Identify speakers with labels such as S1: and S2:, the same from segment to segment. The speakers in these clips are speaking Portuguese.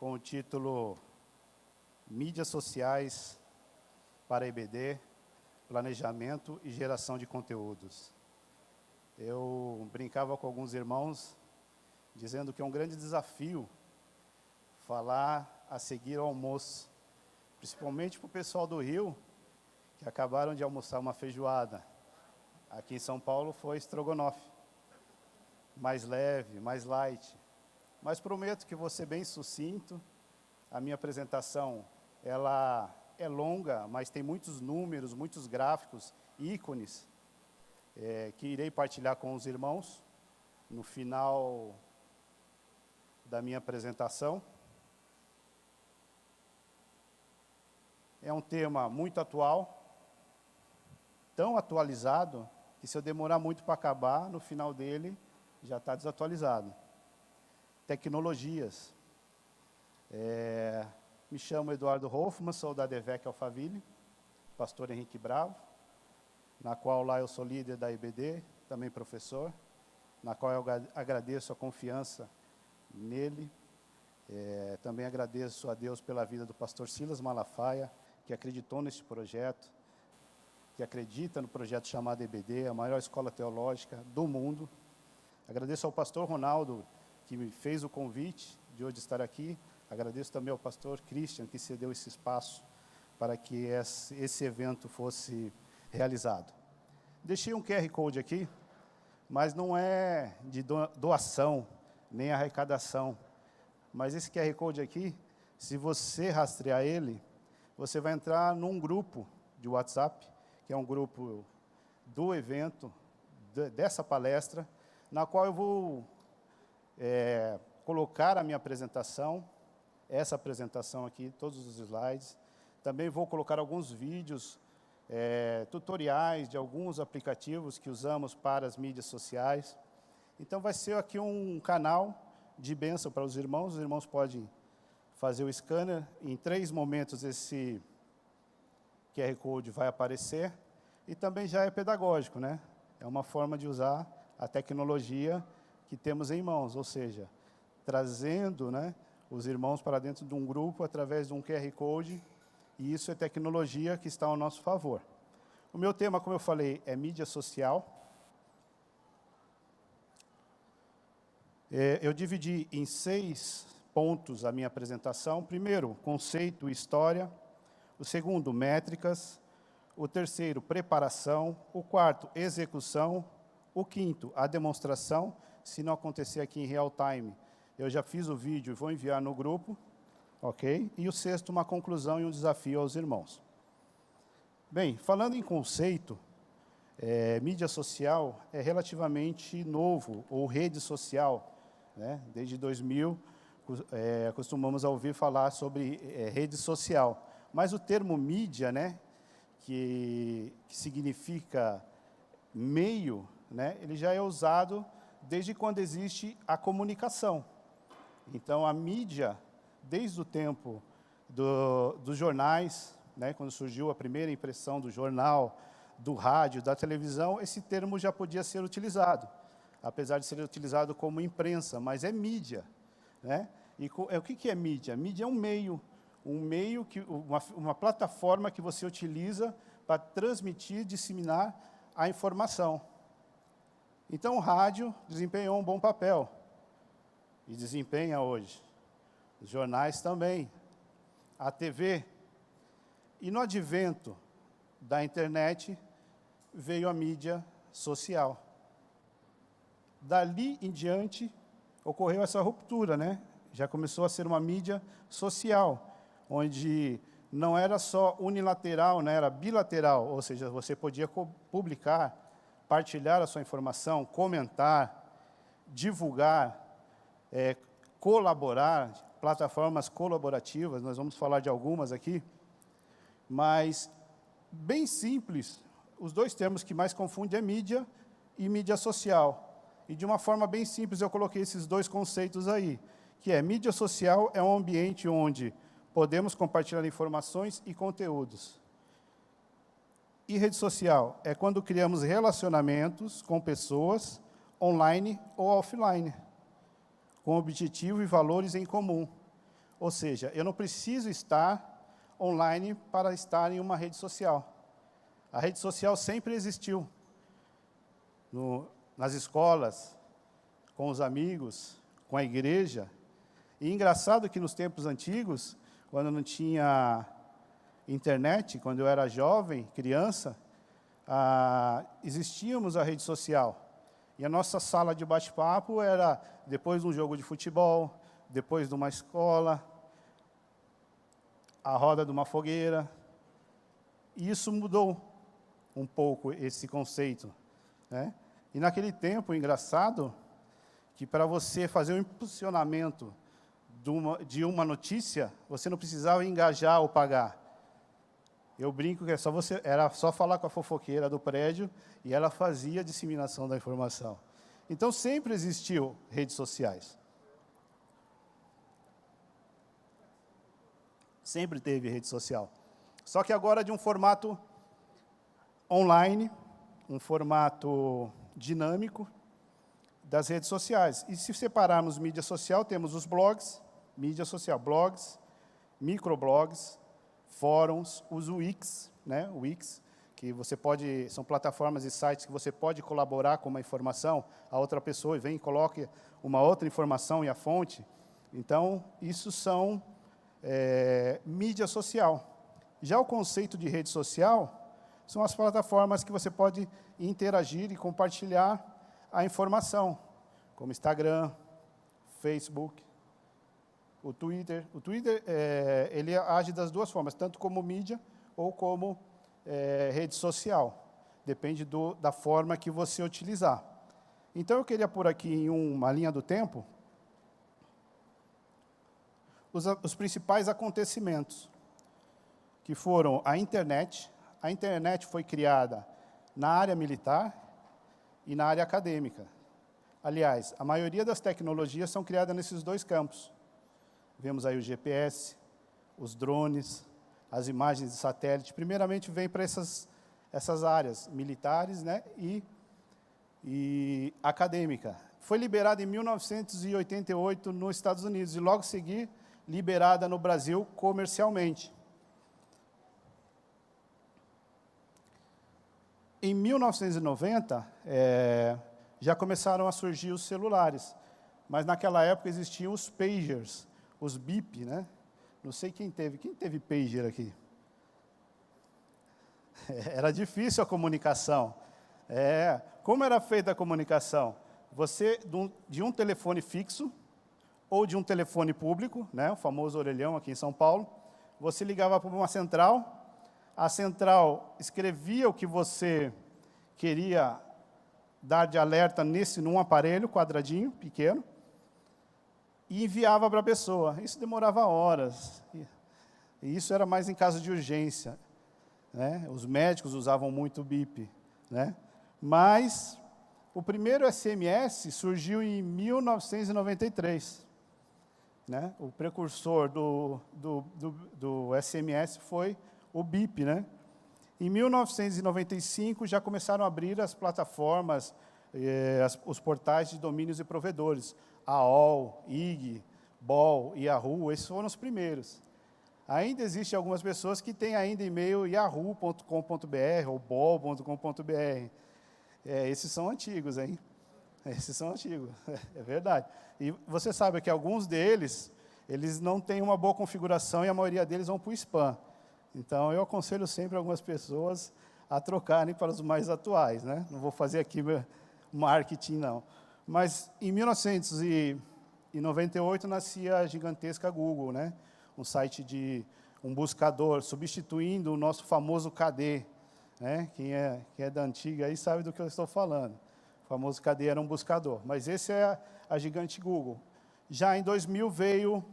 S1: com o título Mídias Sociais para EBD, Planejamento e Geração de Conteúdos. Eu brincava com alguns irmãos, dizendo que é um grande desafio falar a seguir ao almoço, principalmente para o pessoal do Rio, que acabaram de almoçar uma feijoada. Aqui em São Paulo foi estrogonofe, mais leve, mais light. Mas prometo que vou ser bem sucinto. A minha apresentação, ela é longa, mas tem muitos números, muitos gráficos, ícones, que irei partilhar com os irmãos no final da minha apresentação. É um tema muito atual, tão atualizado, que se eu demorar muito para acabar, no final dele já está desatualizado. Tecnologias. Me chamo Eduardo Hoffmann, sou da DEVEC Alphaville, pastor Henrique Bravo, na qual lá eu sou líder da EBD, também professor, na qual eu agradeço a confiança nele. Também agradeço a Deus pela vida do pastor Silas Malafaia, que acreditou nesse projeto, que acredita no projeto chamado EBD, a maior escola teológica do mundo. Agradeço ao pastor Ronaldo, que me fez o convite de hoje estar aqui. Agradeço também ao pastor Christian, que cedeu esse espaço para que esse evento fosse realizado. Deixei um QR Code aqui, mas não é de doação, nem arrecadação. Mas esse QR Code aqui, se você rastrear ele, você vai entrar num grupo de WhatsApp, que é um grupo do evento, dessa palestra, na qual eu vou colocar a minha apresentação, essa apresentação aqui, todos os slides. Também vou colocar alguns vídeos, tutoriais de alguns aplicativos que usamos para as mídias sociais. Então, vai ser aqui um canal de bênção para os irmãos podem fazer o scanner. Em 3 momentos esse QR Code vai aparecer, e também já é pedagógico, né? É uma forma de usar a tecnologia que temos em mãos, ou seja, trazendo, né, os irmãos para dentro de um grupo através de um QR Code, e isso é tecnologia que está ao nosso favor. O meu tema, como eu falei, é mídia social. Eu dividi em 6 pontos a minha apresentação. Primeiro, conceito e história. O segundo, métricas. O terceiro, preparação. O quarto, execução. O quinto, a demonstração. Se não acontecer aqui em real time, eu já fiz o vídeo e vou enviar no grupo. Ok? E o sexto, uma conclusão e um desafio aos irmãos. Bem, falando em conceito, mídia social é relativamente novo, ou rede social, né? Desde 2000, costumamos ouvir falar sobre rede social. Mas o termo mídia, né, que significa meio, né, ele já é usado desde quando existe a comunicação. Então, a mídia, desde o tempo dos jornais, né, quando surgiu a primeira impressão do jornal, do rádio, da televisão, esse termo já podia ser utilizado, apesar de ser utilizado como imprensa, mas é mídia, né? E o que é mídia? Mídia é um meio uma plataforma que você utiliza para transmitir, disseminar a informação. Então, o rádio desempenhou um bom papel, e desempenha hoje. Os jornais também, a TV. E no advento da internet, veio a mídia social. Dali em diante, ocorreu essa ruptura, né? Já começou a ser uma mídia social, onde não era só unilateral, né? Era bilateral, ou seja, você podia publicar, partilhar a sua informação, comentar, divulgar, colaborar, plataformas colaborativas, nós vamos falar de algumas aqui, mas, bem simples, os 2 termos que mais confundem é mídia e mídia social. E, de uma forma bem simples, eu coloquei esses 2 conceitos aí, que é, mídia social é um ambiente onde podemos compartilhar informações e conteúdos. E rede social é quando criamos relacionamentos com pessoas, online ou offline, com objetivo e valores em comum. Ou seja, eu não preciso estar online para estar em uma rede social. A rede social sempre existiu. Nas escolas, com os amigos, com a igreja. E engraçado que nos tempos antigos, quando não tinha internet, quando eu era jovem, criança, existíamos a rede social. E a nossa sala de bate-papo era depois de um jogo de futebol, depois de uma escola, a roda de uma fogueira. E isso mudou um pouco esse conceito, né? E naquele tempo, engraçado, que para você fazer o impulsionamento de uma notícia, você não precisava engajar ou pagar. Eu brinco que era só falar com a fofoqueira do prédio e ela fazia a disseminação da informação. Então, sempre existiu redes sociais. Sempre teve rede social. Só que agora de um formato online, um formato dinâmico das redes sociais. E se separarmos mídia social, temos os blogs, mídia social, blogs, microblogs, fóruns, os Wix, né? Wix, que você pode, são plataformas e sites que você pode colaborar com uma informação, a outra pessoa vem e coloca uma outra informação e a fonte. Então, isso são mídia social. Já o conceito de rede social são as plataformas que você pode interagir e compartilhar a informação, como Instagram, Facebook, o Twitter. O Twitter, ele age das duas formas, tanto como mídia ou como rede social. Depende da forma que você utilizar. Então, eu queria pôr aqui em uma linha do tempo os principais acontecimentos, que foram a internet. A internet foi criada na área militar e na área acadêmica. Aliás, a maioria das tecnologias são criadas nesses dois campos. Vemos aí o GPS, os drones, as imagens de satélite. Primeiramente, vem para essas áreas militares, né, e acadêmica. Foi liberada em 1988 nos Estados Unidos e, logo a seguir, liberada no Brasil comercialmente. Em 1990, já começaram a surgir os celulares, mas naquela época existiam os pagers, os bip, né? Não sei quem teve pager aqui? Era difícil a comunicação. Como era feita a comunicação? Você, de um telefone fixo, ou de um telefone público, né, o famoso orelhão aqui em São Paulo, você ligava para uma central, a central escrevia o que você queria dar de alerta num aparelho quadradinho, pequeno, e enviava para a pessoa. Isso demorava horas. E isso era mais em caso de urgência, né? Os médicos usavam muito o bip, né? Mas o primeiro SMS surgiu em 1993. Né? O precursor do SMS foi o bip, né? Em 1995, já começaram a abrir as plataformas, os portais de domínios e provedores. AOL, IG, BOL, Yahoo, esses foram os primeiros. Ainda existem algumas pessoas que têm ainda e-mail yahoo.com.br ou bol.com.br. Esses são antigos, hein? Esses são antigos, é verdade. E você sabe que alguns deles, eles não têm uma boa configuração e a maioria deles vão para o spam. Então, eu aconselho sempre algumas pessoas a trocarem para os mais atuais, né? Não vou fazer aqui marketing, não. Mas, em 1998, nascia a gigantesca Google, né? Um site um buscador, substituindo o nosso famoso KD. Né? Quem é da antiga aí sabe do que eu estou falando. O famoso KD era um buscador. Mas esse é a gigante Google. Já em 2000 veio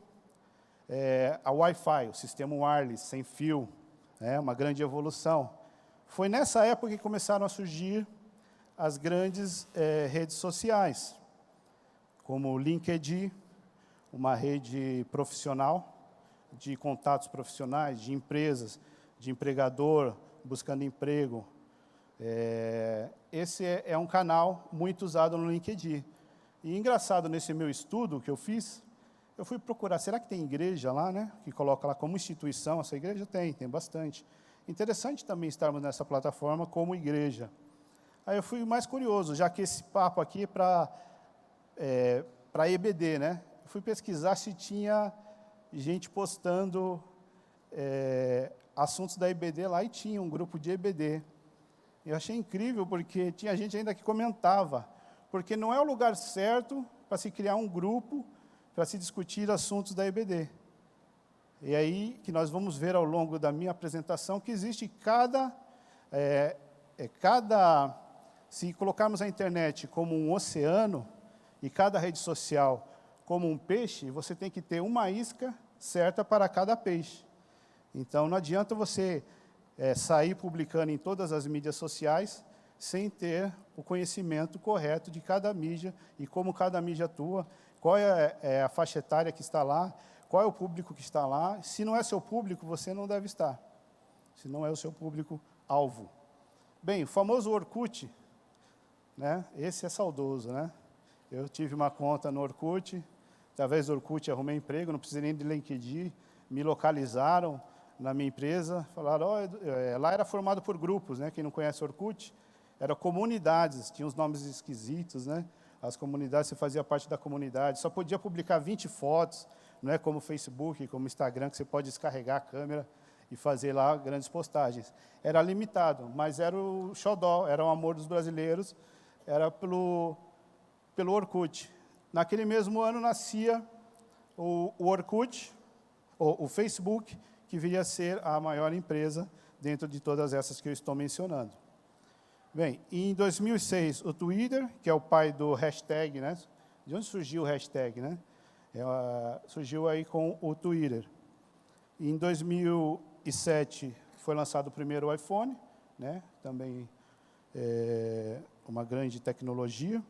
S1: a Wi-Fi, o sistema wireless, sem fio, né? Uma grande evolução. Foi nessa época que começaram a surgir as grandes redes sociais, como o LinkedIn, uma rede profissional, de contatos profissionais, de empresas, de empregador, buscando emprego. Esse é um canal muito usado no LinkedIn. E engraçado, nesse meu estudo que eu fiz, Eu fui procurar, será que tem igreja lá, né? Que coloca lá como instituição, essa igreja tem bastante. Interessante também estarmos nessa plataforma como igreja. Aí eu fui mais curioso, já que esse papo aqui é para EBD, né? Eu fui pesquisar se tinha gente postando assuntos da EBD lá, e tinha um grupo de EBD. Eu achei incrível, porque tinha gente ainda que comentava, porque não é o lugar certo para se criar um grupo para se discutir assuntos da EBD. E aí que nós vamos ver ao longo da minha apresentação que existe se colocarmos a internet como um oceano e cada rede social como um peixe, você tem que ter uma isca certa para cada peixe. Então, não adianta você sair publicando em todas as mídias sociais sem ter o conhecimento correto de cada mídia e como cada mídia atua, qual é a faixa etária que está lá, qual é o público que está lá. Se não é seu público, você não deve estar. Se não é o seu público-alvo. Bem, o famoso Orkut, né? Esse é saudoso, né? Eu tive uma conta no Orkut, através do Orkut arrumei emprego, não precisei nem de LinkedIn, me localizaram na minha empresa, falaram, lá era formado por grupos, né? Quem não conhece Orkut, eram comunidades, tinha uns nomes esquisitos, né? As comunidades, você fazia parte da comunidade, só podia publicar 20 fotos, não é como o Facebook, como o Instagram, que você pode descarregar a câmera e fazer lá grandes postagens. Era limitado, mas era o xodó, era o amor dos brasileiros, era pelo Orkut. Naquele mesmo ano nascia o Orkut, o Facebook, que viria a ser a maior empresa dentro de todas essas que eu estou mencionando. Bem, em 2006, o Twitter, que é o pai do hashtag, né? De onde surgiu o hashtag, né? Surgiu aí com o Twitter. Em 2007, foi lançado o primeiro iPhone, né? Também uma grande tecnologia.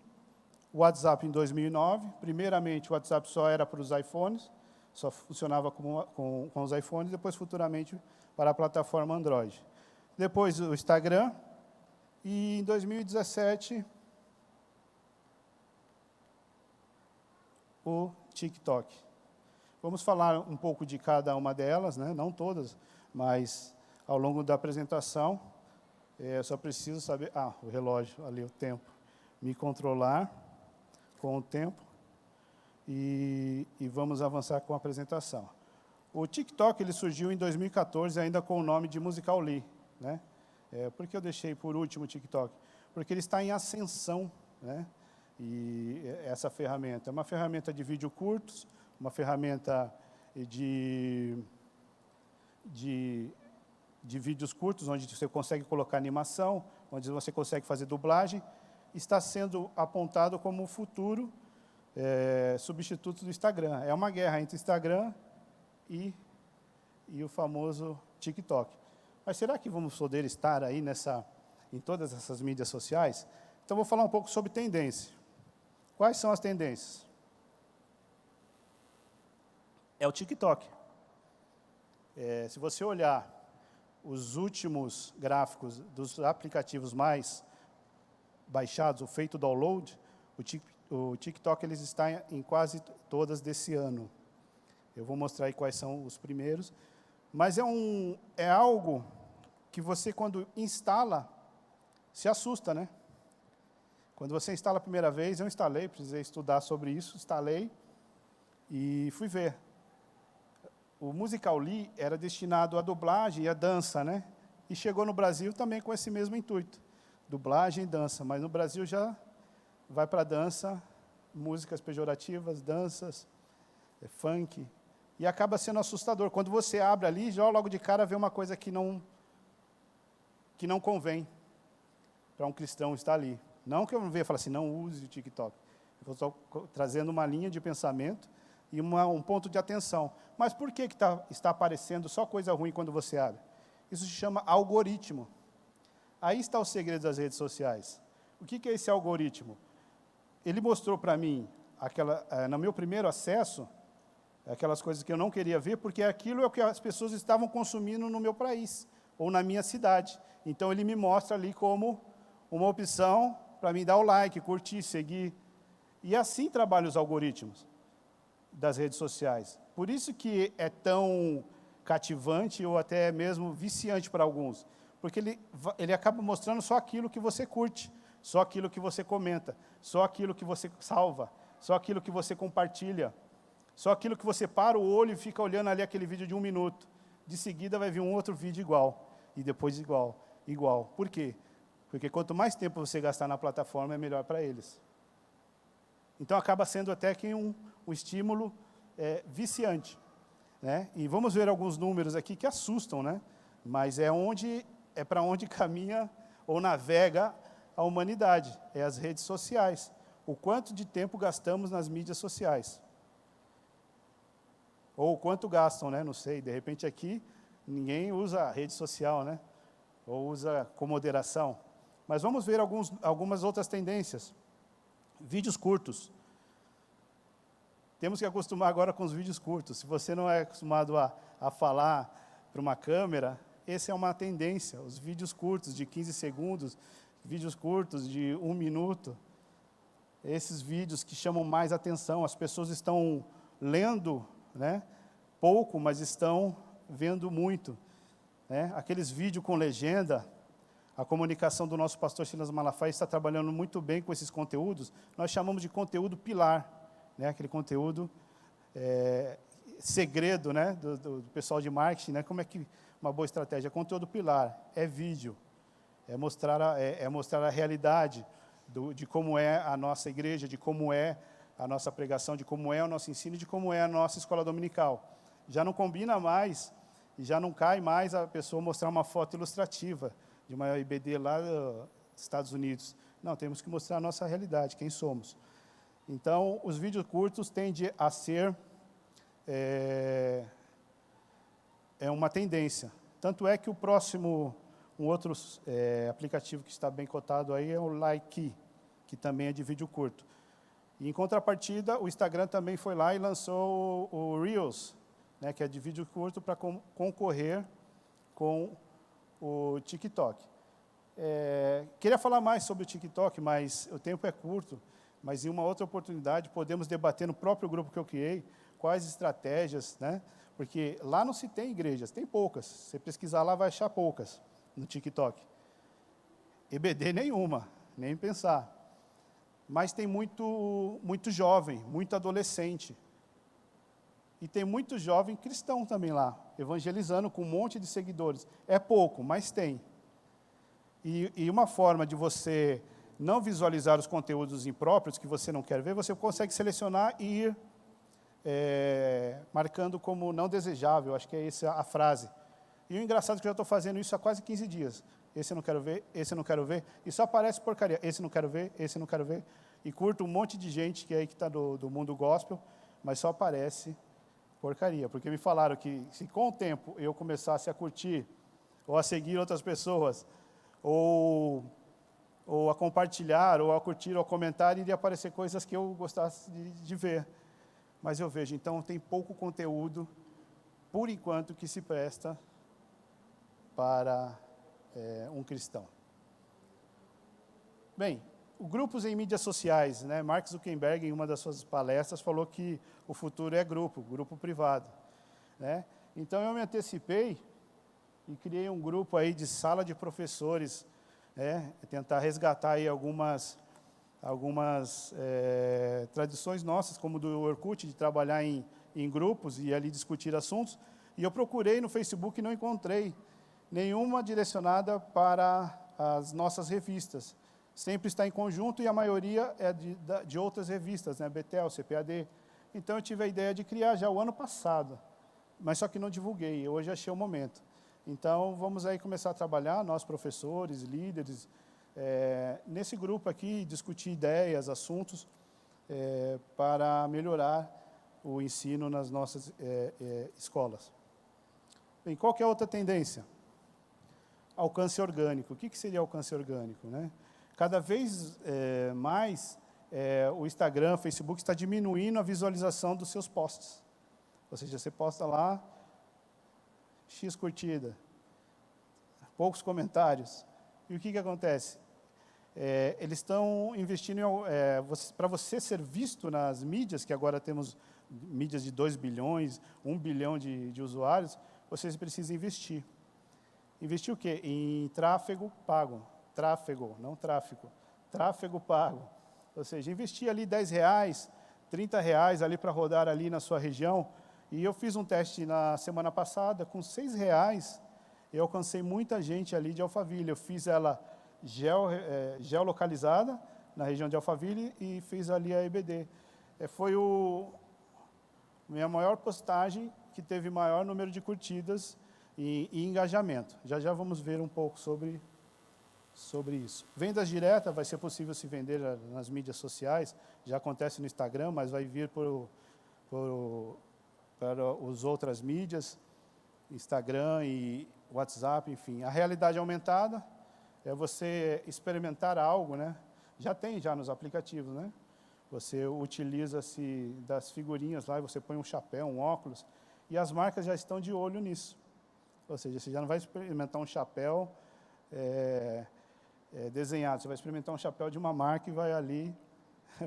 S1: O WhatsApp em 2009. Primeiramente, o WhatsApp só era para os iPhones, só funcionava com os iPhones, depois, futuramente, para a plataforma Android. Depois, o Instagram. E, em 2017, o TikTok. Vamos falar um pouco de cada uma delas, né? Não todas, mas ao longo da apresentação, eu só preciso saber... o relógio ali, o tempo. Me controlar com o tempo e vamos avançar com a apresentação. O TikTok ele surgiu em 2014, ainda com o nome de Musical.ly, né? Por que eu deixei por último o TikTok? Porque ele está em ascensão, né? E essa ferramenta é uma ferramenta de vídeo curtos, uma ferramenta de vídeos curtos, onde você consegue colocar animação, onde você consegue fazer dublagem, está sendo apontado como o futuro substituto do Instagram. É uma guerra entre Instagram e o famoso TikTok. Mas será que vamos poder estar aí em todas essas mídias sociais? Então, vou falar um pouco sobre tendência. Quais são as tendências? É o TikTok. Se você olhar os últimos gráficos dos aplicativos mais baixados, o feito download, o TikTok eles está em quase todas desse ano. Eu vou mostrar aí quais são os primeiros. Mas é algo que você, quando instala, se assusta, né? Quando você instala a primeira vez, eu instalei, precisei estudar sobre isso, instalei e fui ver. O Musical.ly era destinado à dublagem e à dança, né? E chegou no Brasil também com esse mesmo intuito, dublagem e dança. Mas no Brasil já vai para dança, músicas pejorativas, danças, funk... E acaba sendo assustador. Quando você abre ali, já logo de cara vê uma coisa que não convém para um cristão estar ali. Não que eu venha falar assim, não use o TikTok. Eu estou trazendo uma linha de pensamento e um ponto de atenção. Mas por que está aparecendo só coisa ruim quando você abre? Isso se chama algoritmo. Aí está o segredo das redes sociais. O que é esse algoritmo? Ele mostrou para mim, no meu primeiro acesso, aquelas coisas que eu não queria ver, porque aquilo é o que as pessoas estavam consumindo no meu país, ou na minha cidade. Então, ele me mostra ali como uma opção para me dar o like, curtir, seguir. E assim trabalham os algoritmos. das redes sociais. Por isso que é tão cativante ou até mesmo viciante para alguns, porque ele acaba mostrando só aquilo que você curte, só aquilo que você comenta, só aquilo que você salva, só aquilo que você compartilha, só aquilo que você para o olho e fica olhando ali aquele vídeo de 1 minuto. De seguida vai vir um outro vídeo igual, e depois igual. Por quê? Porque quanto mais tempo você gastar na plataforma, é melhor para eles. Então, acaba sendo até que um estímulo viciante. Né? E vamos ver alguns números aqui que assustam, né? Mas é para onde caminha ou navega a humanidade, é as redes sociais. O quanto de tempo gastamos nas mídias sociais. Ou quanto gastam, né? Não sei, de repente aqui ninguém usa a rede social, né? Ou usa com moderação. Mas vamos ver algumas outras tendências. Vídeos curtos. Temos que acostumar agora com os vídeos curtos. Se você não é acostumado a falar para uma câmera, essa é uma tendência. Os vídeos curtos de 15 segundos, vídeos curtos de 1 minuto, esses vídeos que chamam mais atenção. As pessoas estão lendo, né, pouco, mas estão vendo muito. Né? Aqueles vídeos com legenda, a comunicação do nosso pastor Silas Malafaia está trabalhando muito bem com esses conteúdos. Nós chamamos de conteúdo pilar. Né, aquele conteúdo segredo, né, do pessoal de marketing, né, como é que uma boa estratégia? Conteúdo pilar, é vídeo, é mostrar a realidade de como é a nossa igreja, de como é a nossa pregação, de como é o nosso ensino, de como é a nossa escola dominical. Já não combina mais, e já não cai mais a pessoa mostrar uma foto ilustrativa de uma IBD lá dos Estados Unidos. Não, temos que mostrar a nossa realidade, quem somos. Então, os vídeos curtos tendem a ser uma tendência. Tanto é que o próximo, um outro aplicativo que está bem cotado aí é o Likee, que também é de vídeo curto. E, em contrapartida, o Instagram também foi lá e lançou o Reels, né, que é de vídeo curto para concorrer com o TikTok. Queria falar mais sobre o TikTok, mas o tempo é curto. Mas, em uma outra oportunidade, podemos debater no próprio grupo que eu criei, quais estratégias, né? Porque lá não se tem igrejas, tem poucas. Se você pesquisar lá, vai achar poucas no TikTok. EBD nenhuma, nem pensar. Mas tem muito jovem, muito adolescente. E tem muito jovem cristão também lá, evangelizando com um monte de seguidores. É pouco, mas tem. E uma forma de você não visualizar os conteúdos impróprios que você não quer ver, você consegue selecionar e ir marcando como não desejável, acho que é essa a frase. E o engraçado é que eu já estou fazendo isso há quase 15 dias. Esse eu não quero ver, esse eu não quero ver, e só aparece porcaria. Esse não quero ver, esse não quero ver. E curto um monte de gente que está do mundo gospel, mas só aparece porcaria. Porque me falaram que se com o tempo eu começasse a curtir, ou a seguir outras pessoas, ou a compartilhar, ou a curtir, ou a comentar, iria aparecer coisas que eu gostasse de ver. Mas eu vejo, então, tem pouco conteúdo, por enquanto, que se presta para um cristão. Bem, grupos em mídias sociais, né? Mark Zuckerberg, em uma das suas palestras, falou que o futuro é grupo privado. Né? Então, eu me antecipei e criei um grupo aí de sala de professores, tentar resgatar aí algumas tradições nossas, como do Orkut, de trabalhar em grupos e ali discutir assuntos. E eu procurei no Facebook e não encontrei nenhuma direcionada para as nossas revistas. Sempre está em conjunto e a maioria é de outras revistas, né? Betel, CPAD. Então, eu tive a ideia de criar já o ano passado, mas só que não divulguei, hoje achei o momento. Então, vamos aí começar a trabalhar, nós professores, líderes, nesse grupo aqui, discutir ideias, assuntos, para melhorar o ensino nas nossas escolas. Bem, qual que é a outra tendência? Alcance orgânico. O que seria alcance orgânico? Né? Cada vez mais, o Instagram, o Facebook está diminuindo a visualização dos seus posts. Ou seja, você posta lá, X curtida, poucos comentários. E o que acontece? eles estão investindo para você ser visto nas mídias, que agora temos mídias de 2 bilhões, 1 bilhão de usuários, vocês precisam investir. Investir o quê? Em tráfego pago. Tráfego, não tráfico. Tráfego pago. Ou seja, investir ali R$10, R$30 ali para rodar ali na sua região. E eu fiz um teste na semana passada, com R$6, eu alcancei muita gente ali de Alphaville. Eu fiz ela geolocalizada na região de Alphaville e fiz ali a EBD. Foi minha maior postagem que teve maior número de curtidas e engajamento. Já vamos ver um pouco sobre isso. Vendas diretas, vai ser possível se vender nas mídias sociais, já acontece no Instagram, mas vai vir para as outras mídias, Instagram e WhatsApp, enfim. A realidade aumentada é você experimentar algo, né? Já tem nos aplicativos, né? Você utiliza-se das figurinhas lá, e você põe um chapéu, um óculos, e as marcas já estão de olho nisso. Ou seja, você já não vai experimentar um chapéu desenhado, você vai experimentar um chapéu de uma marca e vai ali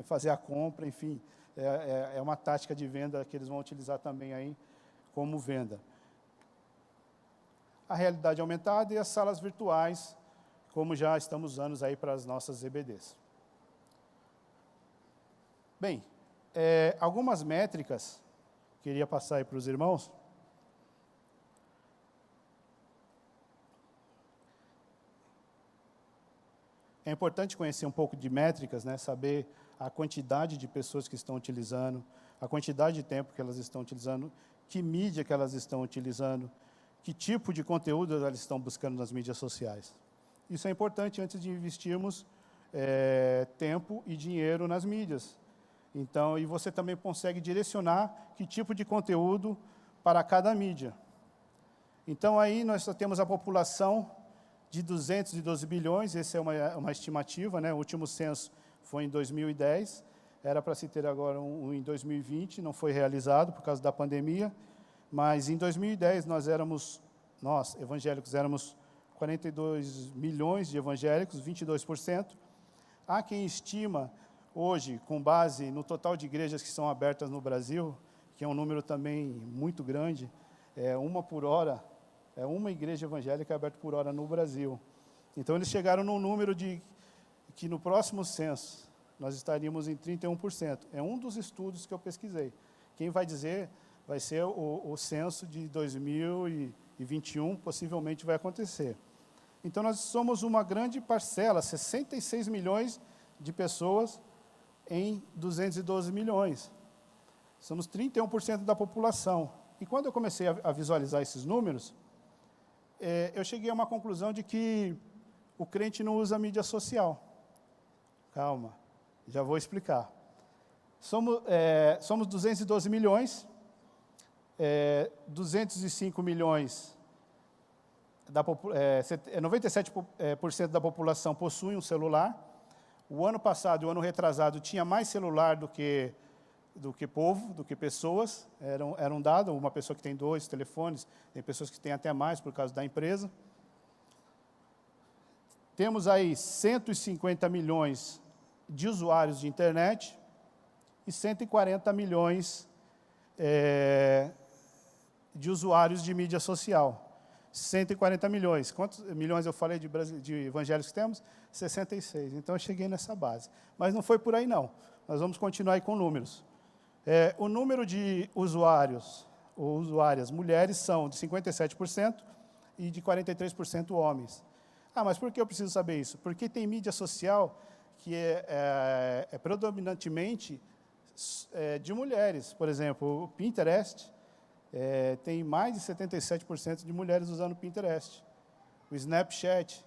S1: fazer a compra, enfim. É uma tática de venda que eles vão utilizar também aí como venda. A realidade aumentada e as salas virtuais, como já estamos usando aí para as nossas EBDs. Bem, algumas métricas, queria passar aí para os irmãos. É importante conhecer um pouco de métricas, né? Saber a quantidade de pessoas que estão utilizando, a quantidade de tempo que elas estão utilizando, que mídia que elas estão utilizando, que tipo de conteúdo elas estão buscando nas mídias sociais. Isso é importante antes de investirmos tempo e dinheiro nas mídias. Então, e você também consegue direcionar que tipo de conteúdo para cada mídia. Então, aí nós só temos a população de 212 bilhões, essa é uma estimativa, né? O último censo foi em 2010, era para se ter agora um em 2020, não foi realizado por causa da pandemia, mas em 2010 nós, evangélicos, éramos 42 milhões de evangélicos, 22%. Há quem estima hoje, com base no total de igrejas que são abertas no Brasil, que é um número também muito grande, uma igreja evangélica aberta por hora no Brasil. Então, eles chegaram num número de que no próximo censo nós estaríamos em 31%. É um dos estudos que eu pesquisei. Quem vai dizer vai ser o censo de 2021, possivelmente vai acontecer. Então, nós somos uma grande parcela, 66 milhões de pessoas em 212 milhões. Somos 31% da população. E quando eu comecei a visualizar esses números, eu cheguei a uma conclusão de que o crente não usa mídia social. Calma, já vou explicar. Somos 212 milhões, 205 milhões, 97% da população possui um celular. O ano passado e o ano retrasado tinha mais celular do que povo, do que pessoas. Era um dado, uma pessoa que tem 2 telefones, tem pessoas que têm até mais por causa da empresa. Temos aí 150 milhões de usuários de internet e 140 milhões de usuários de mídia social. 140 milhões. Quantos milhões eu falei de evangélicos que temos? 66. Então, eu cheguei nessa base. Mas não foi por aí, não. Nós vamos continuar aí com números. O número de usuários ou usuárias mulheres são de 57% e de 43% homens. Mas por que eu preciso saber isso? Porque tem mídia social que é predominantemente de mulheres. Por exemplo, o Pinterest tem mais de 77% de mulheres usando o Pinterest. O Snapchat.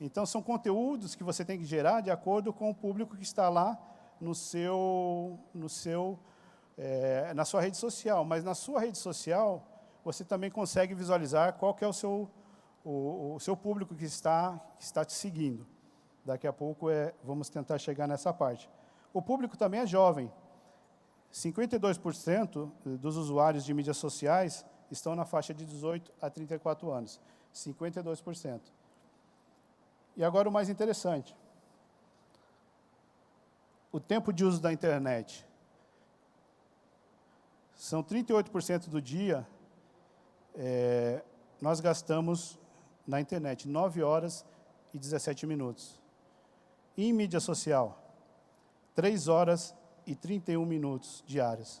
S1: Então, são conteúdos que você tem que gerar de acordo com o público que está lá na sua rede social. Mas na sua rede social, você também consegue visualizar qual que é o seu público que está te seguindo. Daqui a pouco vamos tentar chegar nessa parte. O público também é jovem. 52% dos usuários de mídias sociais estão na faixa de 18 a 34 anos. 52%. E agora o mais interessante. o tempo de uso da internet. São 38% do dia, nós gastamos na internet 9 horas e 17 minutos. Em mídia social, 3 horas e 31 minutos diários.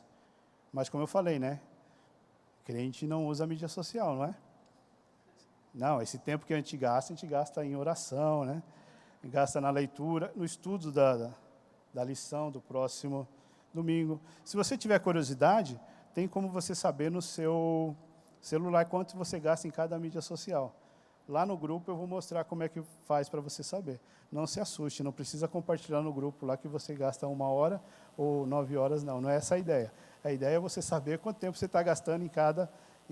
S1: Mas como eu falei, né? Crente não usa mídia social, não é? Não, esse tempo que a gente gasta em oração, né? Gasta na leitura, no estudo da lição do próximo domingo. Se você tiver curiosidade, tem como você saber no seu celular quanto você gasta em cada mídia social. Lá no grupo eu vou mostrar como é que faz para você saber. Não se assuste, não precisa compartilhar no grupo lá que você gasta 1 hora ou 9 horas, não é essa a ideia. A ideia é você saber quanto tempo você está gastando em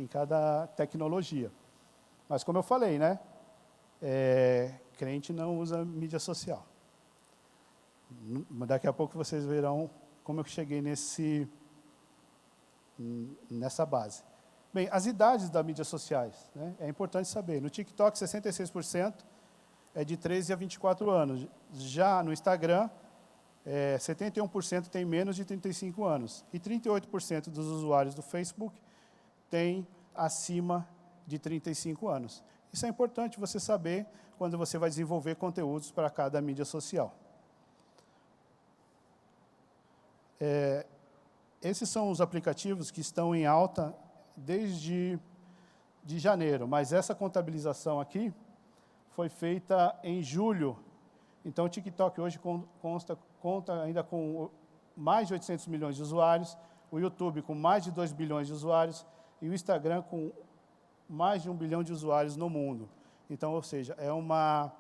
S1: cada tecnologia. Mas como eu falei, né? Crente não usa mídia social. Daqui a pouco vocês verão como eu cheguei nessa base. Bem, as idades das mídias sociais, né? É importante saber. No TikTok, 66% é de 13 a 24 anos. Já no Instagram, 71% tem menos de 35 anos. E 38% dos usuários do Facebook têm acima de 35 anos. Isso é importante você saber quando você vai desenvolver conteúdos para cada mídia social. Esses são os aplicativos que estão em alta desde janeiro, mas essa contabilização aqui foi feita em julho. Então, o TikTok hoje conta ainda com mais de 800 milhões de usuários, o YouTube com mais de 2 bilhões de usuários e o Instagram com mais de 1 bilhão de usuários no mundo. Então, ou seja, é uma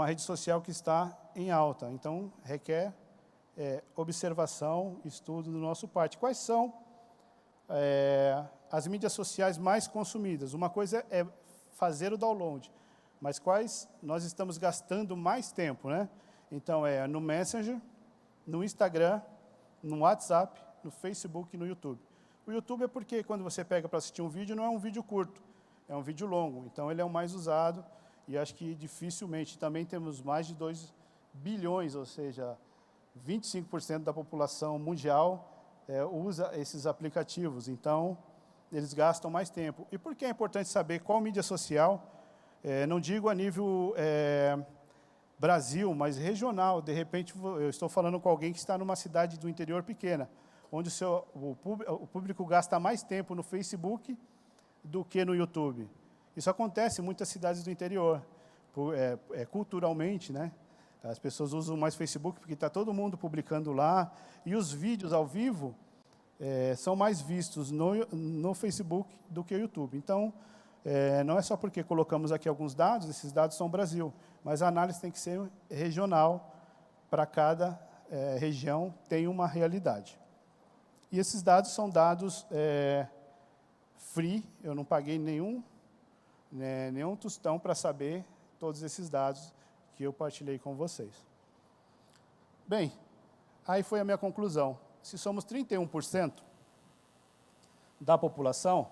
S1: rede social que está em alta. Então, requer observação, estudo do nosso parte. Quais são as mídias sociais mais consumidas? Uma coisa é fazer o download, mas quais nós estamos gastando mais tempo, né? Então, no Messenger, no Instagram, no WhatsApp, no Facebook e no YouTube. O YouTube é porque quando você pega para assistir um vídeo, não é um vídeo curto, é um vídeo longo. Então, ele é o mais usado e acho que dificilmente também temos mais de 2 bilhões, ou seja, 25% da população mundial usa esses aplicativos. Então, eles gastam mais tempo. E por que é importante saber qual mídia social? Não digo a nível Brasil, mas regional. De repente, eu estou falando com alguém que está numa cidade do interior pequena, onde o público gasta mais tempo no Facebook do que no YouTube. Isso acontece em muitas cidades do interior, culturalmente, né? As pessoas usam mais Facebook porque está todo mundo publicando lá, e os vídeos ao vivo são mais vistos no Facebook do que no YouTube. Então, não é só porque colocamos aqui alguns dados, esses dados são Brasil, mas a análise tem que ser regional, para cada região tem uma realidade. E esses dados são dados free, eu não paguei nenhum tostão para saber todos esses dados que eu partilhei com vocês. Bem, aí foi a minha conclusão. Se somos 31% da população,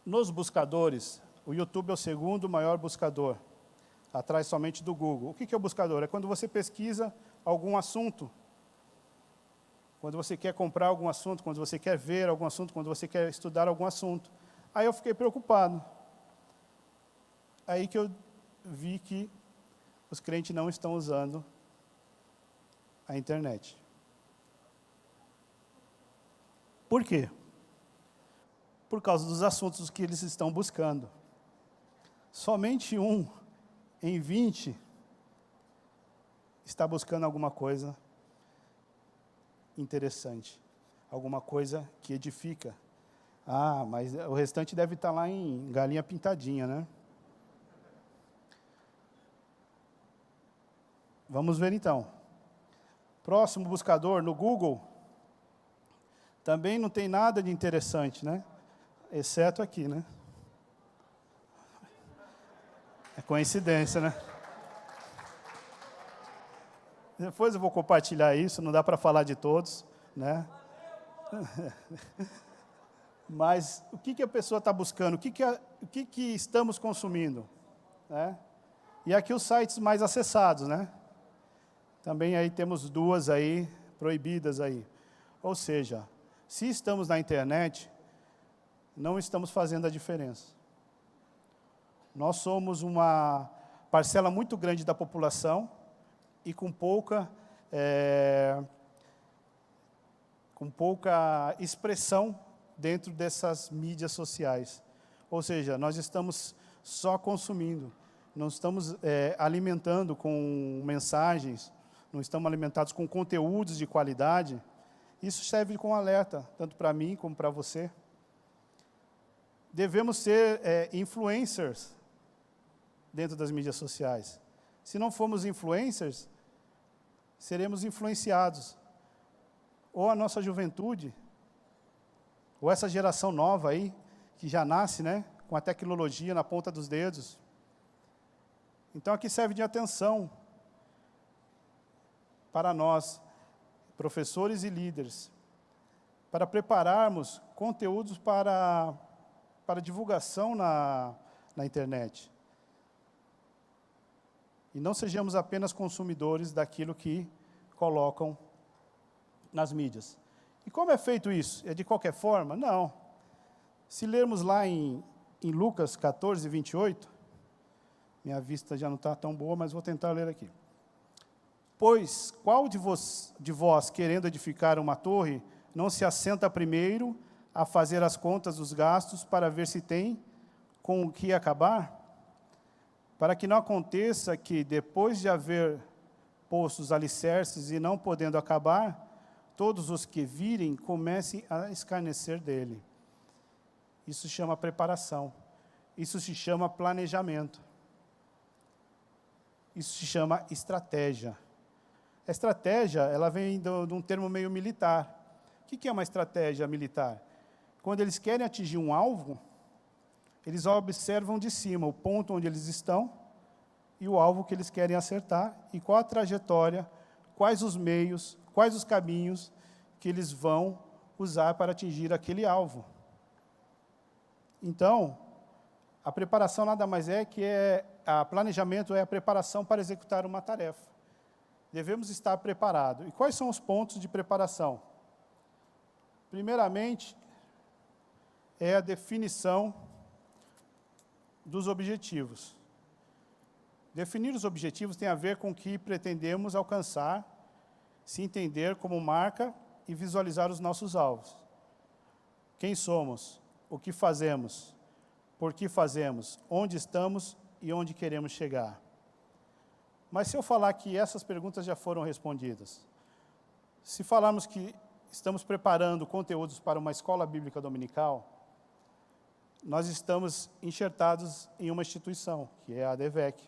S1: nos buscadores, o YouTube é o segundo maior buscador, atrás somente do Google. O que é o buscador? É quando você pesquisa algum assunto, quando você quer comprar algum assunto, quando você quer ver algum assunto, quando você quer estudar algum assunto. Aí eu fiquei preocupado. Aí que eu vi que os crentes não estão usando a internet. Por quê? Por causa dos assuntos que eles estão buscando. Somente 1 em 20 está buscando alguma coisa interessante, alguma coisa que edifica. Ah, mas o restante deve estar lá em galinha pintadinha, né? Vamos ver então. Próximo buscador, no Google, também não tem nada de interessante, né? Exceto aqui, né? É coincidência, né? Depois eu vou compartilhar isso, não dá para falar de todos, né? Mas o que a pessoa está buscando? O que estamos consumindo? Né? E aqui os sites mais acessados, né? Também aí temos duas aí, proibidas aí. Ou seja, se estamos na internet, não estamos fazendo a diferença. Nós somos uma parcela muito grande da população e com pouca expressão dentro dessas mídias sociais. Ou seja, nós estamos só consumindo, não estamos alimentando com mensagens, não estamos alimentados com conteúdos de qualidade. Isso serve como alerta, tanto para mim como para você. Devemos ser influencers dentro das mídias sociais. Se não formos influencers, seremos influenciados. Ou a nossa juventude, ou essa geração nova aí, que já nasce, né, com a tecnologia na ponta dos dedos. Então, aqui serve de atenção para nós, professores e líderes, para prepararmos conteúdos para divulgação na internet. E não sejamos apenas consumidores daquilo que colocam nas mídias. E como é feito isso? É de qualquer forma? Não. Se lermos lá em Lucas 14, 28, minha vista já não está tão boa, mas vou tentar ler aqui. Pois, qual de vós, querendo edificar uma torre, não se assenta primeiro a fazer as contas dos gastos para ver se tem com o que acabar? Para que não aconteça que, depois de haver posto os alicerces e não podendo acabar, todos os que virem comecem a escarnecer dele. Isso se chama preparação. Isso se chama planejamento. Isso se chama estratégia. A estratégia, ela vem de um termo meio militar. O que é uma estratégia militar? Quando eles querem atingir um alvo, eles observam de cima o ponto onde eles estão e o alvo que eles querem acertar e qual a trajetória, quais os meios, quais os caminhos que eles vão usar para atingir aquele alvo. Então, a preparação nada mais é que planejamento é a preparação para executar uma tarefa. Devemos estar preparados. E quais são os pontos de preparação? Primeiramente, é a definição dos objetivos. Definir os objetivos tem a ver com o que pretendemos alcançar, se entender como marca e visualizar os nossos alvos. Quem somos? O que fazemos? Por que fazemos? Onde estamos e onde queremos chegar? Mas se eu falar que essas perguntas já foram respondidas, se falarmos que estamos preparando conteúdos para uma escola bíblica dominical, nós estamos enxertados em uma instituição, que é a ADVEC.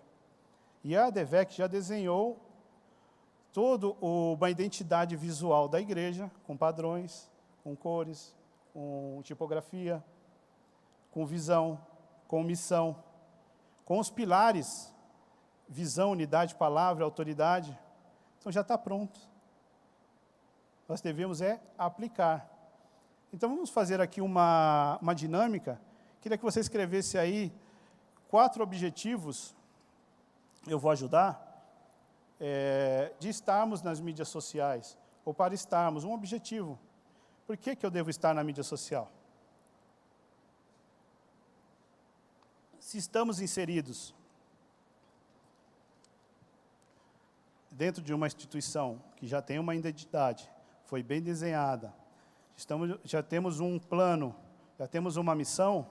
S1: E a ADVEC já desenhou toda uma identidade visual da igreja, com padrões, com cores, com tipografia, com visão, com missão, com os pilares, visão, unidade, palavra, autoridade. Então já está pronto. Nós devemos aplicar. Então vamos fazer aqui uma dinâmica. Queria que você escrevesse aí 4 objetivos, eu vou ajudar, de estarmos nas mídias sociais, ou para estarmos, um objetivo. Por que eu devo estar na mídia social? Se estamos inseridos dentro de uma instituição que já tem uma identidade, foi bem desenhada, já temos um plano, já temos uma missão,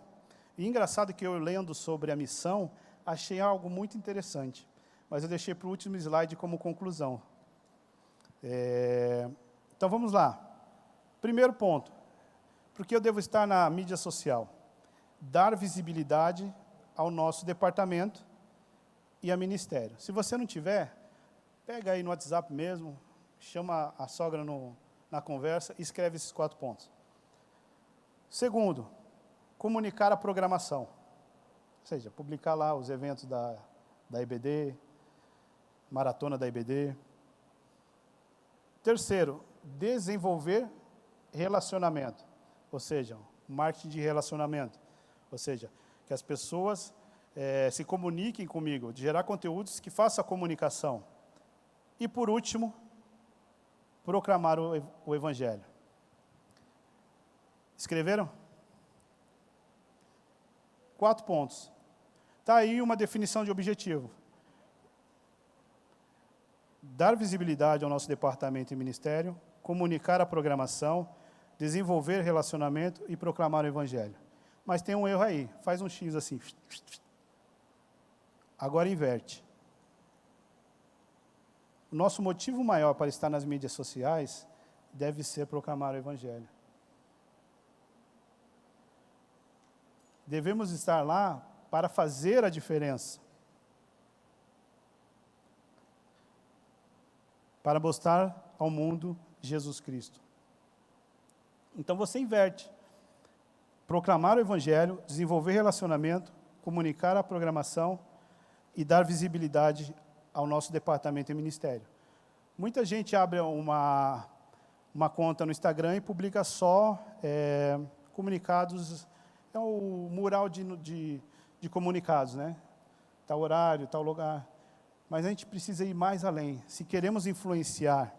S1: e engraçado que eu lendo sobre a missão, achei algo muito interessante, mas eu deixei para o último slide como conclusão. Então vamos lá. Primeiro ponto, por que eu devo estar na mídia social? Dar visibilidade ao nosso departamento e a ministério. Se você não tiver, pega aí no WhatsApp mesmo, chama a sogra na conversa e escreve esses 4 pontos. Segundo, comunicar a programação. Ou seja, publicar lá os eventos da IBD, maratona da IBD. Terceiro, desenvolver relacionamento. Ou seja, marketing de relacionamento. Ou seja, que as pessoas se comuniquem comigo, de gerar conteúdos que façam a comunicação. E, por último, proclamar o Evangelho. Escreveram? 4 pontos. Está aí uma definição de objetivo. Dar visibilidade ao nosso departamento e ministério, comunicar a programação, desenvolver relacionamento e proclamar o Evangelho. Mas tem um erro aí, faz um X assim. Agora inverte. O nosso motivo maior para estar nas mídias sociais deve ser proclamar o Evangelho. Devemos estar lá para fazer a diferença. Para mostrar ao mundo Jesus Cristo. Então você inverte. Proclamar o Evangelho, desenvolver relacionamento, comunicar a programação e dar visibilidade ao nosso departamento e ministério. Muita gente abre uma conta no Instagram e publica só comunicados, é o mural de comunicados, né? Tal horário, tal lugar. Mas a gente precisa ir mais além. Se queremos influenciar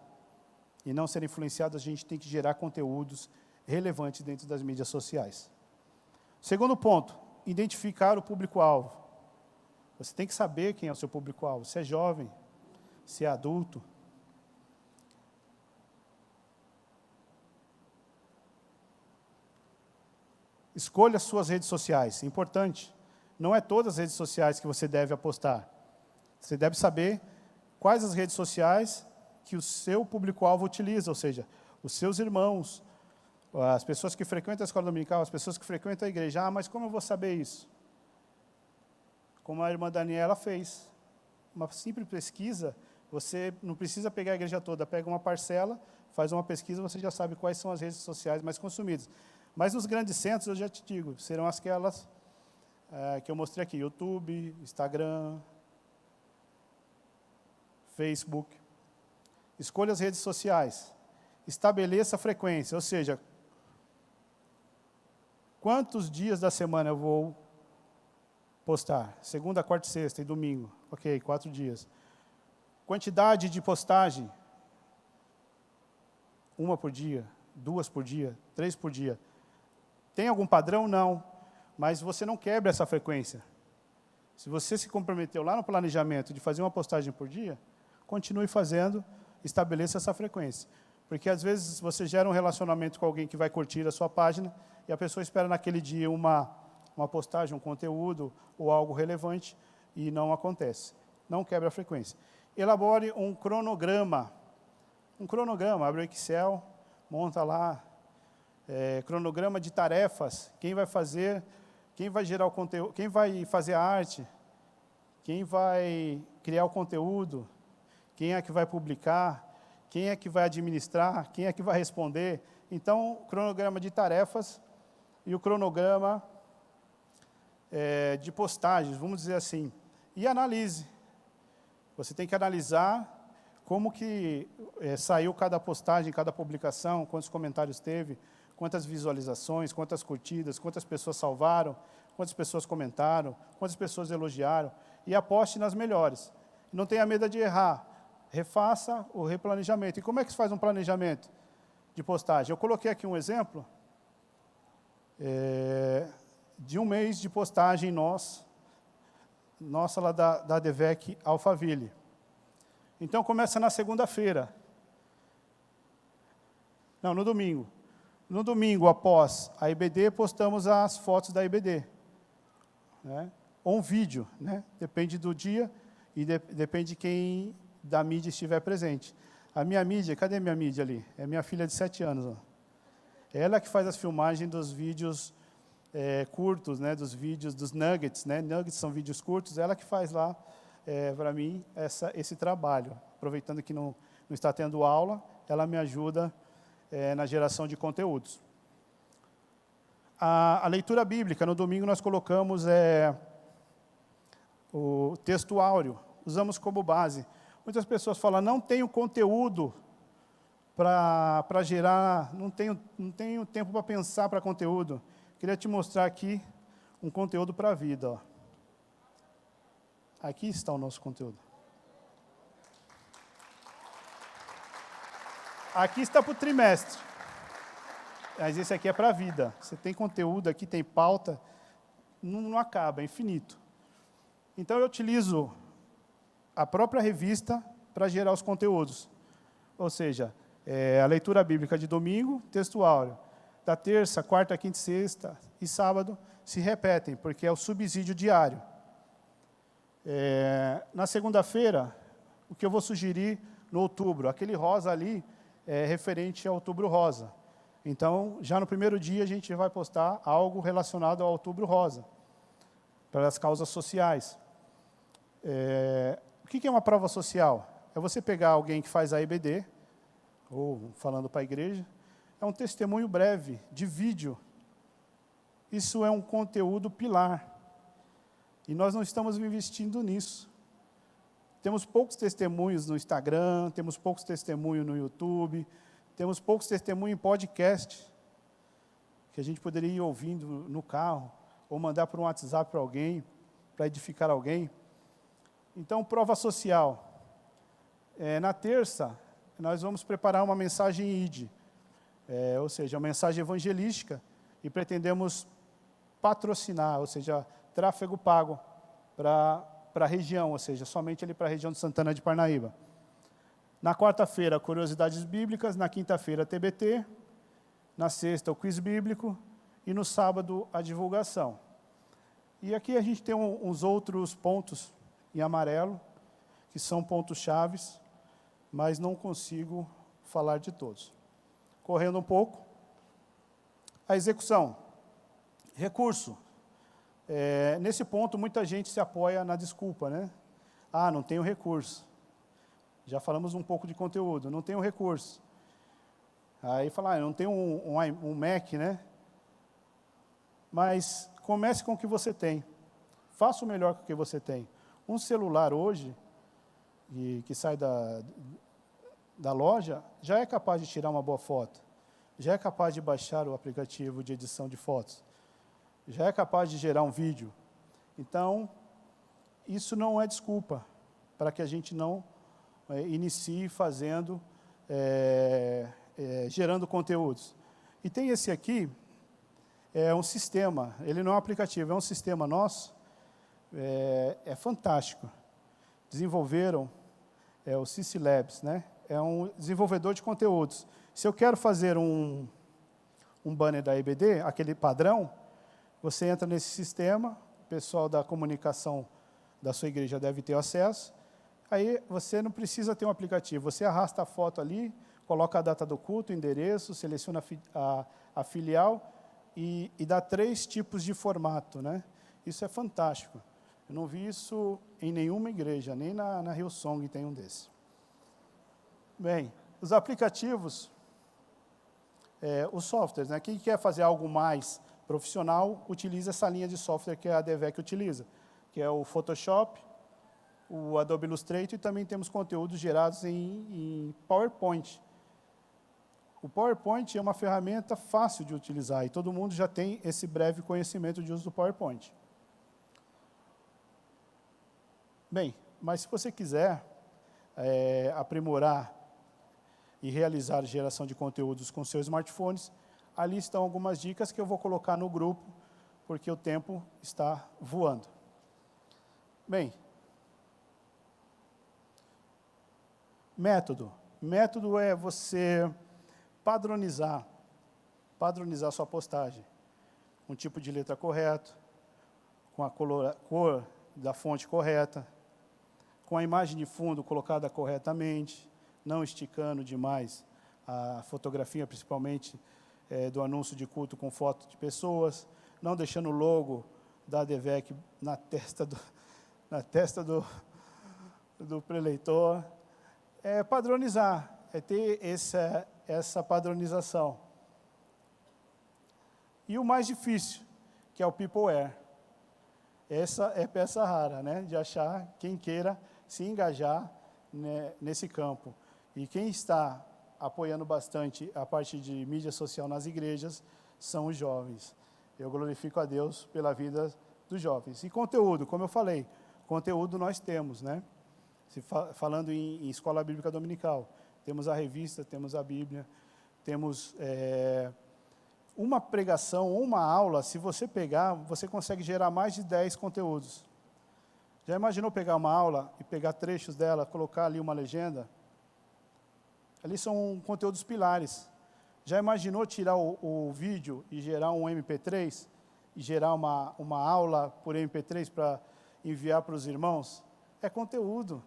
S1: e não ser influenciados, a gente tem que gerar conteúdos relevantes dentro das mídias sociais. Segundo ponto, identificar o público-alvo. Você tem que saber quem é o seu público-alvo. Se é jovem, se é adulto. Escolha as suas redes sociais. Importante. Não é todas as redes sociais que você deve apostar. Você deve saber quais as redes sociais que o seu público-alvo utiliza, ou seja, os seus irmãos, as pessoas que frequentam a escola dominical, as pessoas que frequentam a igreja. Ah, mas como eu vou saber isso? Como a irmã Daniela fez. Uma simples pesquisa, você não precisa pegar a igreja toda, pega uma parcela, faz uma pesquisa, você já sabe quais são as redes sociais mais consumidas. Mas nos grandes centros, eu já te digo, serão aquelas que eu mostrei aqui, YouTube, Instagram, Facebook. Escolha as redes sociais. Estabeleça a frequência, ou seja, quantos dias da semana eu vou postar? Segunda, quarta, sexta e domingo. Ok, 4 dias. Quantidade de postagem. 1 por dia, 2 por dia, 3 por dia. Tem algum padrão? Não. Mas você não quebra essa frequência. Se você se comprometeu lá no planejamento de fazer uma postagem por dia, continue fazendo, estabeleça essa frequência. Porque às vezes você gera um relacionamento com alguém que vai curtir a sua página e a pessoa espera naquele dia uma postagem, um conteúdo ou algo relevante e não acontece. Não quebra a frequência. Elabore um cronograma. Um cronograma, abre o Excel, monta lá, cronograma de tarefas, quem vai fazer, quem vai gerar o conteúdo, quem vai fazer a arte, quem vai criar o conteúdo, quem é que vai publicar, quem é que vai administrar, quem é que vai responder. Então, cronograma de tarefas e o cronograma de postagens, vamos dizer assim. E analise. Você tem que analisar como que saiu cada postagem, cada publicação, quantos comentários teve, quantas visualizações, quantas curtidas, quantas pessoas salvaram, quantas pessoas comentaram, quantas pessoas elogiaram, e aposte nas melhores. Não tenha medo de errar. Refaça o replanejamento. E como é que se faz um planejamento de postagem? Eu coloquei aqui um exemplo de um mês de postagem nossa lá da DEVEC Alphaville. Então, começa na segunda-feira. Não, no domingo. No domingo, após a IBD, postamos as fotos da IBD. Né? Ou um vídeo, né? Depende do dia e depende de quem da mídia estiver presente. A minha mídia, cadê minha mídia ali? É minha filha de 7 anos. Ó. Ela que faz as filmagens dos vídeos curtos, né? Dos vídeos, dos nuggets, né? Nuggets são vídeos curtos, ela que faz lá, para mim, esse trabalho. Aproveitando que não está tendo aula, ela me ajuda na geração de conteúdos. A leitura bíblica, no domingo nós colocamos o texto áureo, usamos como base. Muitas pessoas falam, não tenho conteúdo para gerar, não tenho tempo para pensar para conteúdo. Queria te mostrar aqui um conteúdo para a vida. Ó. Aqui está o nosso conteúdo. aqui está para o trimestre. Mas esse aqui é para a vida. Você tem conteúdo aqui, tem pauta, não acaba, é infinito. Então, eu utilizo a própria revista para gerar os conteúdos. Ou seja, a leitura bíblica de domingo, texto áureo. Da terça, quarta, quinta, sexta e sábado se repetem, porque é o subsídio diário. Na segunda-feira, o que eu vou sugerir no outubro, aquele rosa ali é referente ao outubro rosa. Então, já no primeiro dia, a gente vai postar algo relacionado ao outubro rosa, para as causas sociais. O que é uma prova social? É você pegar alguém que faz a EBD, ou falando para a igreja, é um testemunho breve, de vídeo. Isso é um conteúdo pilar. E nós não estamos investindo nisso. Temos poucos testemunhos no Instagram, temos poucos testemunhos no YouTube, temos poucos testemunhos em podcast, que a gente poderia ir ouvindo no carro, ou mandar por um WhatsApp para alguém, para edificar alguém. Então, prova social. Na terça, nós vamos preparar uma mensagem ID, ou seja, uma mensagem evangelística, e pretendemos patrocinar, ou seja, tráfego pago para a região, ou seja, somente ali para a região de Santana de Parnaíba. Na quarta-feira, curiosidades bíblicas, na quinta-feira, TBT, na sexta, o quiz bíblico, e no sábado, a divulgação. E aqui a gente tem uns outros pontos em amarelo, que são pontos chaves, mas não consigo falar de todos. Correndo um pouco, a execução. Recurso. Nesse ponto, muita gente se apoia na desculpa, né? Não tenho recurso. Já falamos um pouco de conteúdo, não tenho recurso. Aí fala, não tenho um Mac, né? Mas comece com o que você tem. Faça o melhor com o que você tem. Um celular hoje, que sai da loja, já é capaz de tirar uma boa foto. Já é capaz de baixar o aplicativo de edição de fotos. Já é capaz de gerar um vídeo. Então, isso não é desculpa para que a gente não inicie fazendo, gerando conteúdos. E tem esse aqui, é um sistema, ele não é um aplicativo, é um sistema nosso, é fantástico. Desenvolveram, o CC Labs, né? É um desenvolvedor de conteúdos. Se eu quero fazer um banner da EBD, aquele padrão, você entra nesse sistema, o pessoal da comunicação da sua igreja deve ter acesso, aí você não precisa ter um aplicativo, você arrasta a foto ali, coloca a data do culto, o endereço, seleciona a filial e dá 3 tipos de formato, né? Isso é fantástico. Eu não vi isso em nenhuma igreja, nem na Hillsong tem um desse. Bem, os aplicativos, os softwares, né? Quem quer fazer algo mais profissional, utiliza essa linha de software que a Devec utiliza, que é o Photoshop, o Adobe Illustrator, e também temos conteúdos gerados em PowerPoint. O PowerPoint é uma ferramenta fácil de utilizar, e todo mundo já tem esse breve conhecimento de uso do PowerPoint. Bem, mas se você quiser aprimorar e realizar geração de conteúdos com seus smartphones, ali estão algumas dicas que eu vou colocar no grupo, porque o tempo está voando. Bem, método. Método é você padronizar sua postagem. Um tipo de letra correto, com a cor da fonte correta, com a imagem de fundo colocada corretamente, não esticando demais a fotografia, principalmente do anúncio de culto com foto de pessoas, não deixando o logo da Devec na testa do preleitor. Padronizar, ter essa padronização. E o mais difícil, que é o peopleware. Essa é peça rara, né, de achar quem queira se engajar, né, nesse campo. E quem está apoiando bastante a parte de mídia social nas igrejas são os jovens. Eu glorifico a Deus pela vida dos jovens. E conteúdo, como eu falei, conteúdo nós temos, né? Falando em escola bíblica dominical, Temos a revista, temos a Bíblia, temos uma pregação ou uma aula, se você pegar, você consegue gerar mais de 10 conteúdos. Já imaginou pegar uma aula e pegar trechos dela, colocar ali uma legenda? Ali são conteúdos pilares. Já imaginou tirar o vídeo e gerar um MP3? E gerar uma aula por MP3 para enviar para os irmãos? É conteúdo.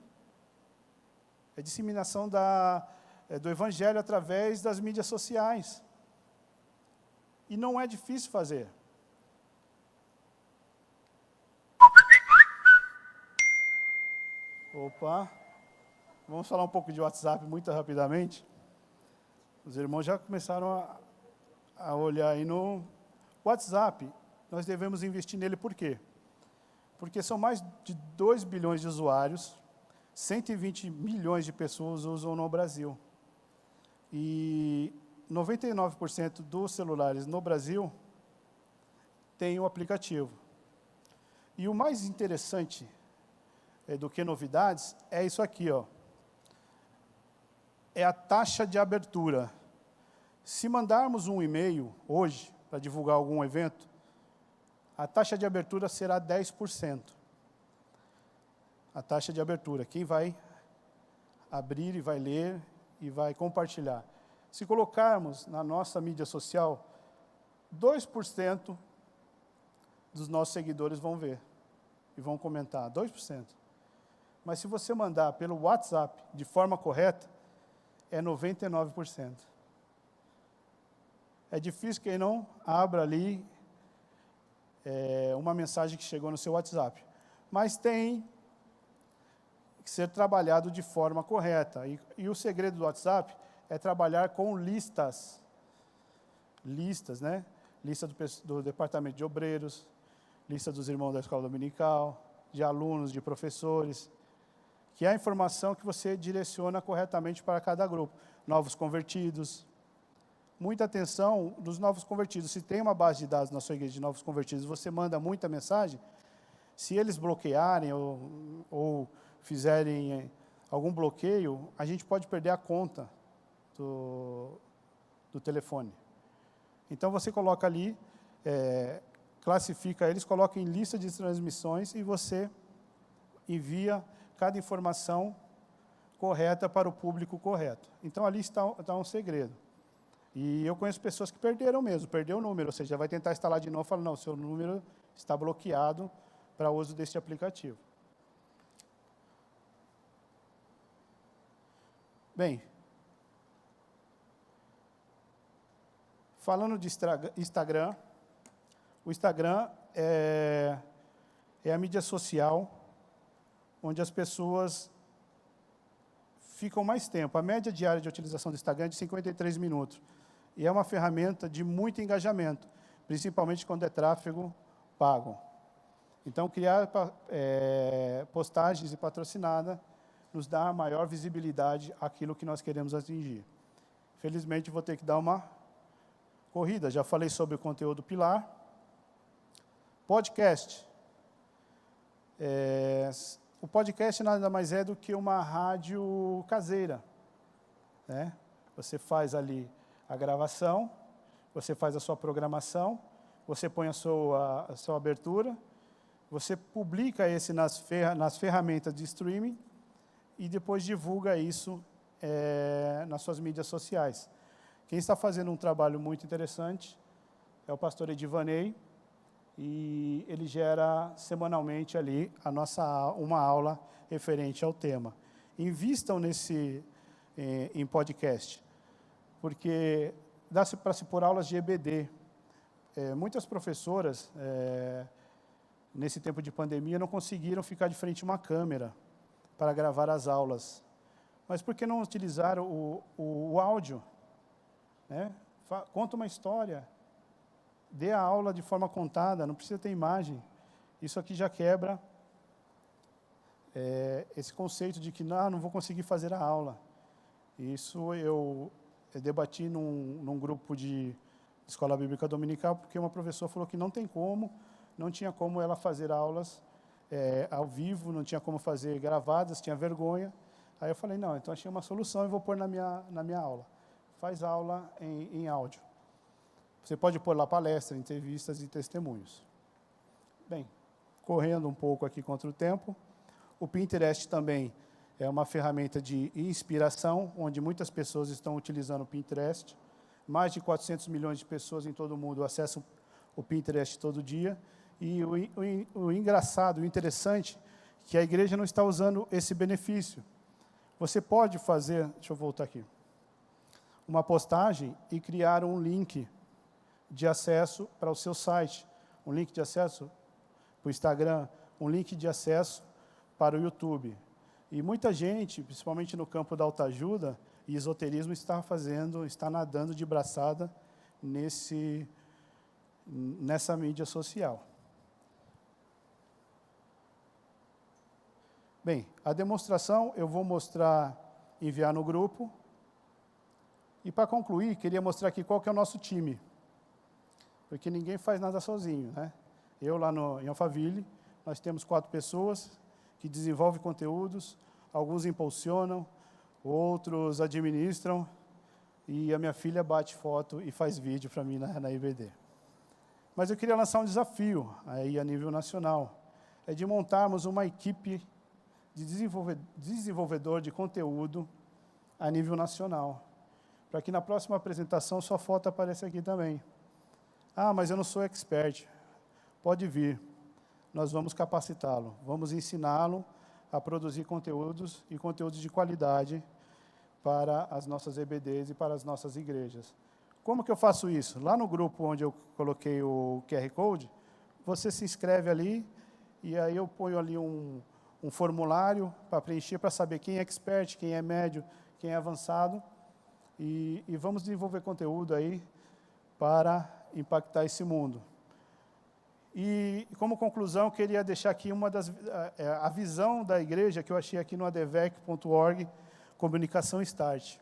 S1: É disseminação do Evangelho através das mídias sociais. E não é difícil fazer. Opa, vamos falar um pouco de WhatsApp muito rapidamente. Os irmãos já começaram a olhar aí no WhatsApp. Nós devemos investir nele por quê? Porque são mais de 2 bilhões de usuários, 120 milhões de pessoas usam no Brasil. E 99% dos celulares no Brasil têm o aplicativo. E o mais interessante do que novidades é isso aqui, ó. É a taxa de abertura. Se mandarmos um e-mail hoje para divulgar algum evento, a taxa de abertura será 10%. A taxa de abertura. Quem vai abrir e vai ler e vai compartilhar. Se colocarmos na nossa mídia social, 2% dos nossos seguidores vão ver e vão comentar, 2%. Mas se você mandar pelo WhatsApp de forma correta, é 99%. É difícil quem não abra ali uma mensagem que chegou no seu WhatsApp. Mas tem que ser trabalhado de forma correta. E o segredo do WhatsApp é trabalhar com listas. Listas, né? Lista do departamento de obreiros, lista dos irmãos da escola dominical, de alunos, de professores, que é a informação que você direciona corretamente para cada grupo. Novos convertidos. Muita atenção dos novos convertidos. Se tem uma base de dados na sua igreja de novos convertidos, você manda muita mensagem, se eles bloquearem ou fizerem algum bloqueio, a gente pode perder a conta do telefone. Então, você coloca ali, classifica eles, coloca em lista de transmissões e você envia cada informação correta para o público correto. Então, ali está um segredo. E eu conheço pessoas que perderam mesmo, perdeu o número, ou seja, vai tentar instalar de novo e fala, não, seu número está bloqueado para uso deste aplicativo. Bem, falando de Instagram, o Instagram é a mídia social onde as pessoas ficam mais tempo. A média diária de utilização do Instagram é de 53 minutos. E é uma ferramenta de muito engajamento, principalmente quando é tráfego pago. Então, criar postagens e patrocinada nos dá maior visibilidade àquilo que nós queremos atingir. Felizmente, vou ter que dar uma corrida. Já falei sobre o conteúdo pilar. Podcast. O podcast nada mais é do que uma rádio caseira, né? Você faz ali a gravação, você faz a sua programação, você põe a sua abertura, você publica esse nas ferramentas de streaming e depois divulga isso nas suas mídias sociais. Quem está fazendo um trabalho muito interessante é o pastor Edivanei, e ele gera semanalmente ali uma aula referente ao tema. Invistam em podcast, porque dá-se para se pôr aulas de EBD. Muitas professoras, nesse tempo de pandemia, não conseguiram ficar de frente a uma câmera para gravar as aulas. Mas por que não utilizar o áudio? Né? Conta uma história. Dê a aula de forma contada, não precisa ter imagem. Isso aqui já quebra esse conceito de que não vou conseguir fazer a aula. Isso eu debati num grupo de escola bíblica dominical, porque uma professora falou que não tinha como ela fazer aulas ao vivo, não tinha como fazer gravadas, tinha vergonha. Aí eu falei, não, então achei uma solução e vou pôr na minha aula. Faz aula em áudio. Você pode pôr lá palestra, entrevistas e testemunhos. Bem, correndo um pouco aqui contra o tempo, o Pinterest também é uma ferramenta de inspiração, onde muitas pessoas estão utilizando o Pinterest. Mais de 400 milhões de pessoas em todo o mundo acessam o Pinterest todo dia. E o engraçado, o interessante, que a igreja não está usando esse benefício. Você pode fazer, deixa eu voltar aqui, uma postagem e criar um link de acesso para o seu site, um link de acesso para o Instagram, um link de acesso para o YouTube. E muita gente, principalmente no campo da autoajuda e esoterismo, está nadando de braçada nessa mídia social. Bem, a demonstração eu vou enviar no grupo. E para concluir, queria mostrar aqui qual que é o nosso time. Porque ninguém faz nada sozinho, né? Eu lá em Alphaville, nós temos 4 pessoas que desenvolvem conteúdos, alguns impulsionam, outros administram, e a minha filha bate foto e faz vídeo para mim na IBD. Mas eu queria lançar um desafio aí a nível nacional, é de montarmos uma equipe de desenvolvedor de conteúdo a nível nacional, para que na próxima apresentação sua foto apareça aqui também. Ah, mas eu não sou expert. Pode vir, nós vamos capacitá-lo, vamos ensiná-lo a produzir conteúdos e conteúdos de qualidade para as nossas EBDs e para as nossas igrejas. Como que eu faço isso? Lá no grupo onde eu coloquei o QR Code, você se inscreve ali e aí eu ponho ali um formulário para preencher, para saber quem é expert, quem é médio, quem é avançado, e vamos desenvolver conteúdo aí para impactar esse mundo. E, como conclusão, eu queria deixar aqui a visão da igreja que eu achei aqui no advec.org, Comunicação Start.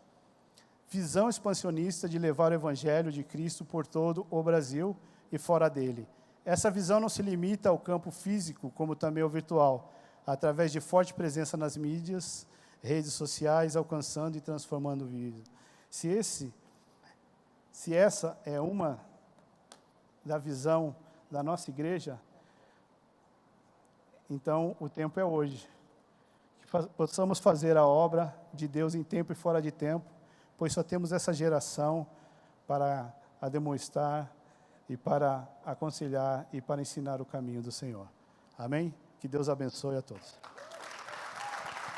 S1: Visão expansionista de levar o evangelho de Cristo por todo o Brasil e fora dele. Essa visão não se limita ao campo físico, como também ao virtual, através de forte presença nas mídias, redes sociais, alcançando e transformando vidas. Se essa é uma da visão da nossa igreja, então o tempo é hoje. Que possamos fazer a obra de Deus em tempo e fora de tempo, pois só temos essa geração para a demonstrar e para aconselhar e para ensinar o caminho do Senhor. Amém? Que Deus abençoe a todos.